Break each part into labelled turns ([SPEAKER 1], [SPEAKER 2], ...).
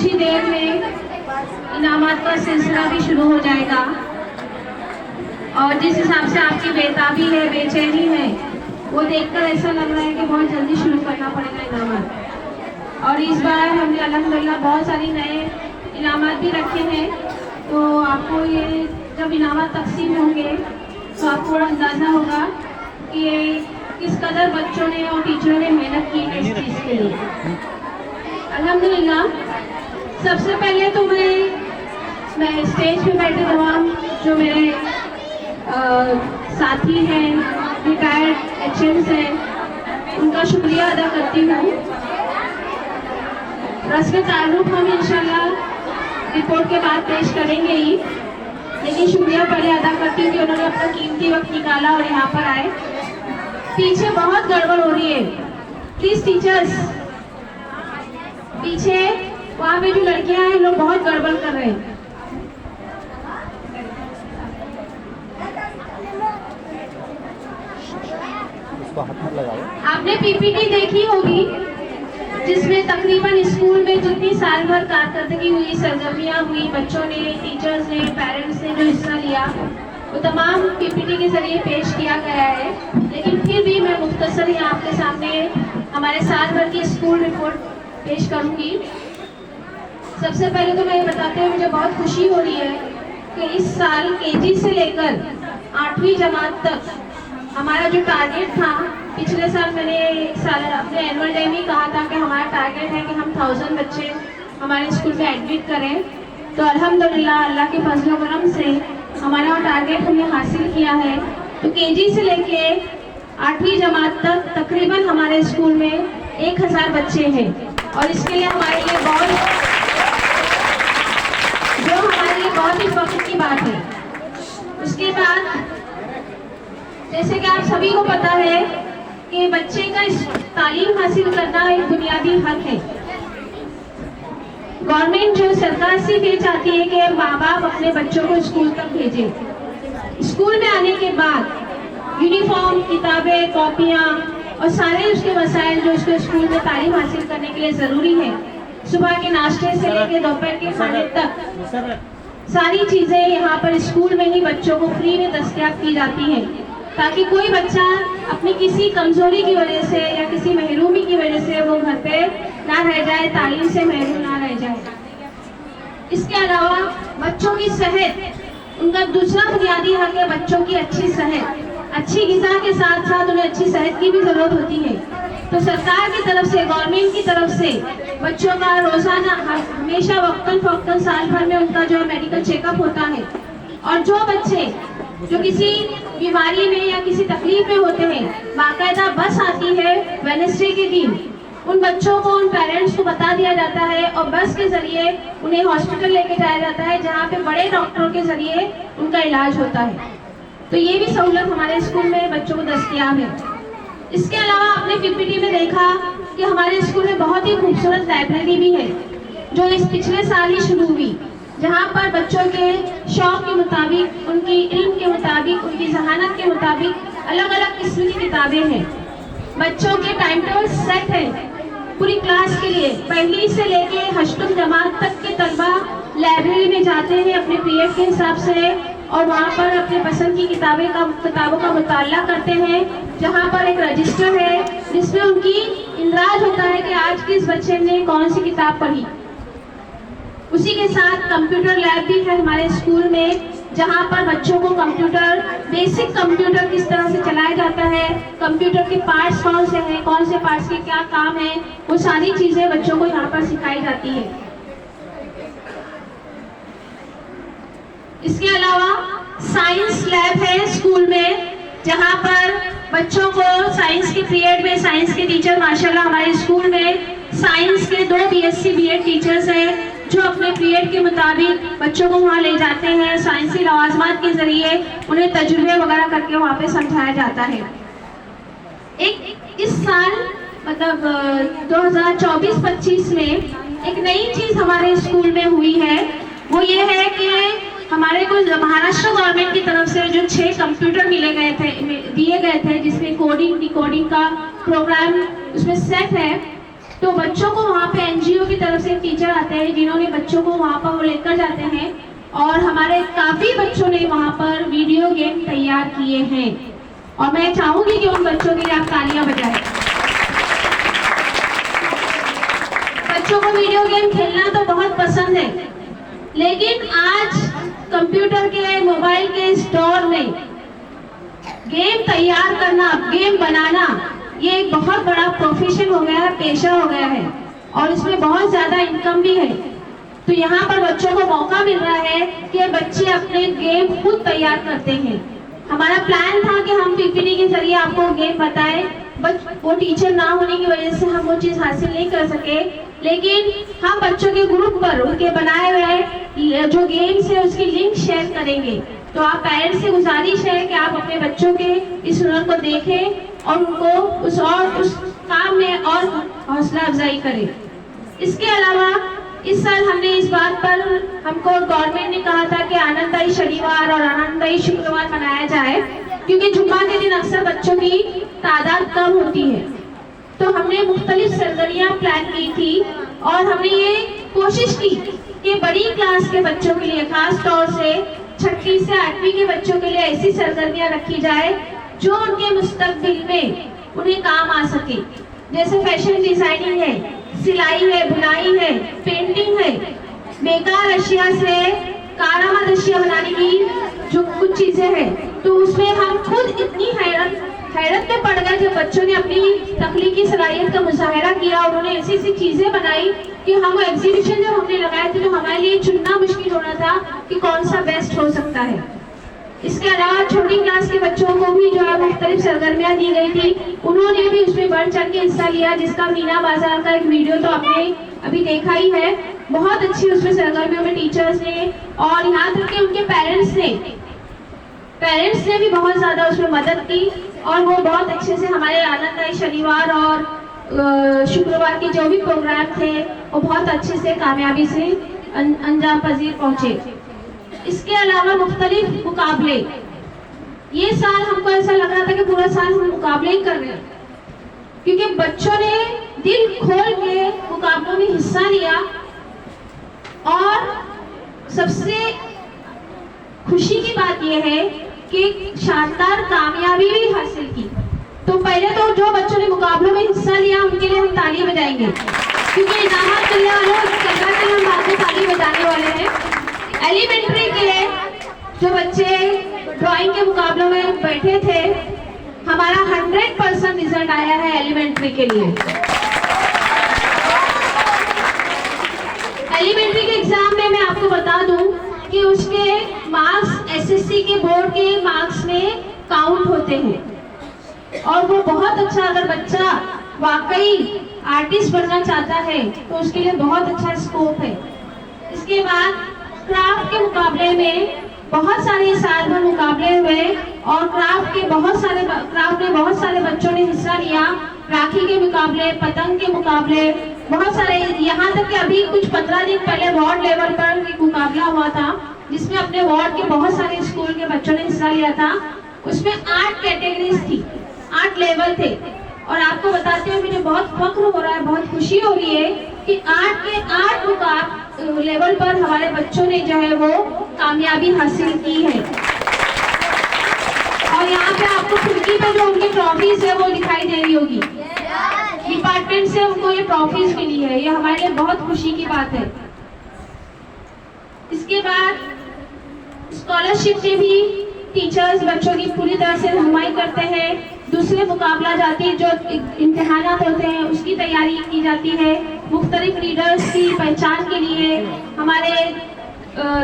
[SPEAKER 1] कुछ ही देर में इनामात का सिलसिला भी शुरू हो जाएगा और जिस हिसाब से आपकी बेताबी है, बेचैनी है, वो देखकर ऐसा लग रहा है कि बहुत जल्दी शुरू करना पड़ेगा इनामात। और इस बार हमने अल्हम्दुलिल्लाह बहुत सारी नए इनामात भी रखे हैं, तो आपको ये जब इनामात तकसीम होंगे तो आपको अंदाज़ा होगा कि किस कदर बच्चों ने और टीचरों ने मेहनत की है इस चीज़ के लिए। अल्हम्दुलिल्लाह सबसे पहले तो मैं स्टेज पे बैठे तमाम जो मेरे साथी हैं, रिटायर्ड एचएम्स हैं, उनका शुक्रिया अदा करती हूँ। रस्म ताल्लुक हम इंशाल्लाह रिपोर्ट के बाद पेश करेंगे ही, लेकिन शुक्रिया पहले अदा करती हूँ कि उन्होंने अपना कीमती वक्त निकाला और यहाँ पर आए। पीछे बहुत गड़बड़ हो रही है, प्लीज टीचर्स पीछे वहाँ पे जो लड़कियां हैं लोग बहुत गड़बड़ कर रहे हैं। आपने पीपीटी देखी होगी जिसमें तकरीबन स्कूल में जितनी साल भर कारकर्दगी हुई, सरगर्मियां हुई, बच्चों ने, टीचर्स ने, पेरेंट्स ने जो हिस्सा लिया, वो तमाम पीपीटी के जरिए पेश किया गया है। लेकिन फिर भी मैं मुख्तसर यहाँ आपके सामने हमारे साल भर की स्कूल रिपोर्ट पेश करूँगी। सबसे पहले तो मैं ये बताते हुए मुझे बहुत खुशी हो रही है कि इस साल केजी से लेकर 8वीं जमात तक हमारा जो टारगेट था, पिछले साल मैंने एक साल अपने एनुअल डे में कहा था कि हमारा टारगेट है कि हम 1000 बच्चे हमारे स्कूल में एडमिट करें, तो अल्हम्दुलिल्लाह अल्लाह के फजल करम से हमारा टारगेट हमने हासिल किया है। तो केजी से लेके 8वीं जमात तक तकरीबन हमारे स्कूल में 1000 बच्चे हैं और इसके लिए हमारे लिए बहुत ही फख्र की बात है। उसके बाद जैसे कि आप सभी को पता है कि बच्चे का तालीम हासिल करना एक बुनियादी हक है। गवर्नमेंट जो सरकार सिर्फ ये चाहती है कि माँ बाप अपने बच्चों को स्कूल तक भेजें। स्कूल में आने के बाद यूनिफॉर्म, किताबें, कॉपियाँ और सारे उसके वसाइल जो उसको स्कूल में तालीम हासिल करने के लिए ज़रूरी है, सुबह के नाश्ते से लेकर दोपहर के खाने तक सारी चीज़ें यहाँ पर स्कूल में ही बच्चों को फ्री में दस्तयाब की जाती हैं, ताकि कोई बच्चा अपनी किसी कमजोरी की वजह से या किसी महरूमी की वजह से वो घर पे ना रह जाए, तालीम से महरूम ना रह जाए। इसके अलावा बच्चों की सेहत उनका दूसरा बुनियादी हक है। बच्चों की अच्छी सेहत, अच्छी ग़िज़ा के साथ साथ उन्हें अच्छी सेहत की भी ज़रूरत होती है। तो सरकार की तरफ से, गवर्नमेंट की तरफ से बच्चों का रोज़ाना हमेशा वक्तन फ़ौक्तन साल भर में उनका जो मेडिकल चेकअप होता है। और जो बच्चे जो किसी बीमारी में या किसी तकलीफ में होते हैं, बाकायदा बस आती है वेडनेसडे के दिन, उन बच्चों को, उन पेरेंट्स को बता दिया जाता है और बस के जरिए उन्हें हॉस्पिटल लेके जाया जाता है, जहाँ पे बड़े डॉक्टरों के जरिए उनका इलाज होता है। तो ये भी सहूलत हमारे स्कूल में बच्चों को दस्तयाब है। इसके अलावा आपने पीपीटी में देखा कि हमारे स्कूल में बहुत ही खूबसूरत लाइब्रेरी भी है, जो इस पिछले साल ही शुरू हुई, जहाँ पर बच्चों के शौक के मुताबिक, उनकी इल्म के मुताबिक, उनकी जहानत के मुताबिक अलग अलग किस्म की किताबें हैं। बच्चों के टाइम टेबल सेट है पूरी क्लास के लिए। पहली से लेके 8वीं जमात तक के तलबा लाइब्रेरी में जाते हैं अपने पीरियड के हिसाब से और वहाँ पर अपने पसंद की किताबों का मुताला करते हैं, जहाँ पर एक रजिस्टर है जिसमें उनकी इंद्राज होता है कि आज किस बच्चे ने कौन सी किताब पढ़ी। उसी के साथ कंप्यूटर लैब भी है हमारे स्कूल में, जहाँ पर बच्चों को कंप्यूटर, बेसिक कंप्यूटर किस तरह से चलाया जाता है, कंप्यूटर के पार्ट्स कौन से हैं, कौन से पार्ट्स के क्या काम है, वो सारी चीज़ें बच्चों को यहाँ पर सिखाई जाती है। इसके अलावा साइंस लैब है स्कूल में, जहाँ पर बच्चों को साइंस के पीरियड में साइंस के टीचर, माशाल्लाह हमारे स्कूल में साइंस के 2 BSc BEd टीचर्स हैं, जो अपने पीरियड के मुताबिक बच्चों को वहाँ ले जाते हैं। साइंसी लवाजमात के जरिए उन्हें तजुर्बे वगैरह करके वहाँ पे समझाया जाता है। इस साल मतलब 2024-25 में एक नई चीज़ हमारे स्कूल में हुई है, वो ये है कि हमारे को महाराष्ट्र गवर्नमेंट की तरफ से जो 6 कंप्यूटर दिए गए थे, जिसमें कोडिंग डिकोडिंग का प्रोग्राम उसमें सेट है, तो बच्चों को वहाँ पे NGO की तरफ से टीचर आते हैं जिन्होंने बच्चों को वहाँ पर वो लेकर जाते हैं, और हमारे काफ़ी बच्चों ने वहाँ पर वीडियो गेम तैयार किए हैं, और मैं चाहूँगी कि उन बच्चों के लिए आप तालियां बजाएं। बच्चों को वीडियो गेम खेलना तो बहुत पसंद है, लेकिन आज कंप्यूटर के, मोबाइल के इस दौर में गेम तैयार करना, गेम बनाना, ये एक बहुत बड़ा प्रोफेशन हो गया है, पेशा हो गया है, और इसमें बहुत ज़्यादा इनकम भी है। तो यहाँ पर बच्चों को मौका मिल रहा है कि बच्चे अपने गेम खुद तैयार करते हैं। हमारा प्लान था कि हम पीपीटी के जरिए आपको गेम बताएं, बट वो टीचर ना होने की वजह से हम वो चीज़ हासिल नहीं कर सके, लेकिन हम बच्चों के ग्रुप पर उनके बनाए हुए जो गेम्स है उसकी लिंक शेयर करेंगे। तो आप पेरेंट्स से गुजारिश है कि आप अपने बच्चों के इस हुनर को देखें और उनको उस काम में और हौसला अफजाई करें। इसके अलावा इस साल हमने इस बात पर, हमको गवर्नमेंट ने कहा था कि आनंददायी शनिवार और आनंददायी शुक्रवार मनाया जाए, क्योंकि जुम्मा के दिन अक्सर बच्चों की तादाद कम होती है। तो हमने मुख्तलिफ सरगर्मियाँ प्लान की थी, और हमने ये कोशिश की कि बड़ी क्लास के बच्चों के लिए, खास तौर से 6वीं से 8वीं के बच्चों के लिए ऐसी सरगर्मियाँ रखी जाए जो उनके मुस्तकबिल में उन्हें काम आ सके, जैसे फैशन डिजाइनिंग है, सिलाई है, बुनाई है, पेंटिंग है, बेकार अशिया से कारामद अशिया बनाने की जो कुछ चीजें हैं। तो उसमें हम खुद इतनी हैरत में पड़ गए जब बच्चों ने अपनी तख्लीकी सलाहियत का मुजाहरा किया, उन्होंने ऐसी ऐसी चीजें बनाई कि हम एग्जीबिशन जब हमने लगाए थे तो हमारे लिए चुनना मुश्किल हो रहा था कि कौन सा बेस्ट हो सकता है। इसके अलावा छोटी क्लास के बच्चों को भी जो है मुख्तलिफ सरगर्मियाँ दी गई थी, उन्होंने भी उसमें बढ़ चढ़ के हिस्सा लिया, जिसका मीना बाजार का एक वीडियो तो आपने अभी देखा ही है। बहुत अच्छी उसमें सरगर्मियों में टीचर्स ने, और यहाँ तक कि उनके पेरेंट्स ने भी बहुत ज़्यादा उसमें मदद की, और वो बहुत अच्छे से हमारे आनंददायी शनिवार और शुक्रवार के जो भी प्रोग्राम थे वो बहुत अच्छे से कामयाबी से अंजाम पजीर पहुँचे। इसके अलावा मुख्तलिफ मुकाबले, ये साल हमको ऐसा लग रहा था कि पूरा साल हम मुकाबले ही कर रहे हैं, क्योंकि बच्चों ने दिल खोल के मुकाबलों में हिस्सा लिया, और सबसे खुशी की बात यह है कि शानदार कामयाबी भी हासिल की। तो पहले तो जो बच्चों ने मुकाबलों में हिस्सा लिया उनके लिए हम ताली बजाएंगे, क्योंकि इनामत मिलने वालों के हम बाद में ताली बजाने वाले हैं। एलिमेंट्री के जो बच्चे ड्राइंग के मुकाबलों में बैठे थे, हमारा 100% रिजल्ट आया है एलिमेंट्री के लिए। एलिमेंट्री के एग्जाम में मैं आपको बता दूं कि उसके मार्क्स एसएससी के बोर्ड के मार्क्स में काउंट होते हैं, और वो बहुत अच्छा, अगर बच्चा वाकई आर्टिस्ट बनना चाहता है तो उसके लिए बहुत अच्छा स्कोप है। इसके बाद क्राफ्ट के मुकाबले में बहुत सारे साल भर मुकाबले हुए, और क्राफ्ट में बहुत सारे बच्चों ने हिस्सा लिया। राखी के मुकाबले, पतंग के मुकाबले, बहुत सारे, यहाँ तक कि अभी कुछ 15 दिन पहले वार्ड लेवल पर एक मुकाबला हुआ था, जिसमें अपने वार्ड के बहुत सारे स्कूल के बच्चों ने हिस्सा लिया था। उसमें 8 कैटेगरीज थी, 8 लेवल थे, और आपको बताते हुए मुझे बहुत फख्र हो रहा है, बहुत खुशी हो रही है कि 8 के 8 लेवल पर हमारे बच्चों ने जो है वो कामयाबी हासिल की है। और यहाँ पे आपको खिड़की पे जो उनकी ट्रॉफीज है वो दिखाई दे रही होगी, डिपार्टमेंट से उनको ये ट्रॉफीज मिली है, ये हमारे लिए बहुत खुशी की बात है। इसके बाद स्कॉलरशिप से भी टीचर्स बच्चों की पूरी तरह से रहनुमाई करते हैं। दूसरे मुकाबला जाती जो इम्तिहानात होते हैं उसकी तैयारी की जाती है। मुख्तलिफ लीडर्स की पहचान के लिए, हमारे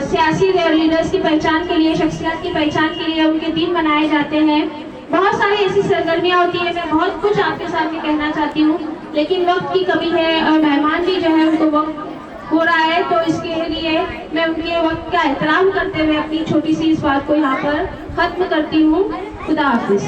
[SPEAKER 1] सियासी लीडर्स की पहचान के लिए, शख्सियत की पहचान के लिए उनके दिन मनाए जाते हैं। बहुत सारी ऐसी सरगर्मियाँ होती है, मैं बहुत कुछ आपके सामने कहना चाहती हूँ, लेकिन वक्त की कमी है और मेहमान भी जो है उनको वक्त हो रहा है, तो इसके लिए मैं उनके वक्त का एहतराम करते हुए अपनी छोटी सी इस बात को यहाँ पर खत्म करती हूँ। खुदा हाफिज।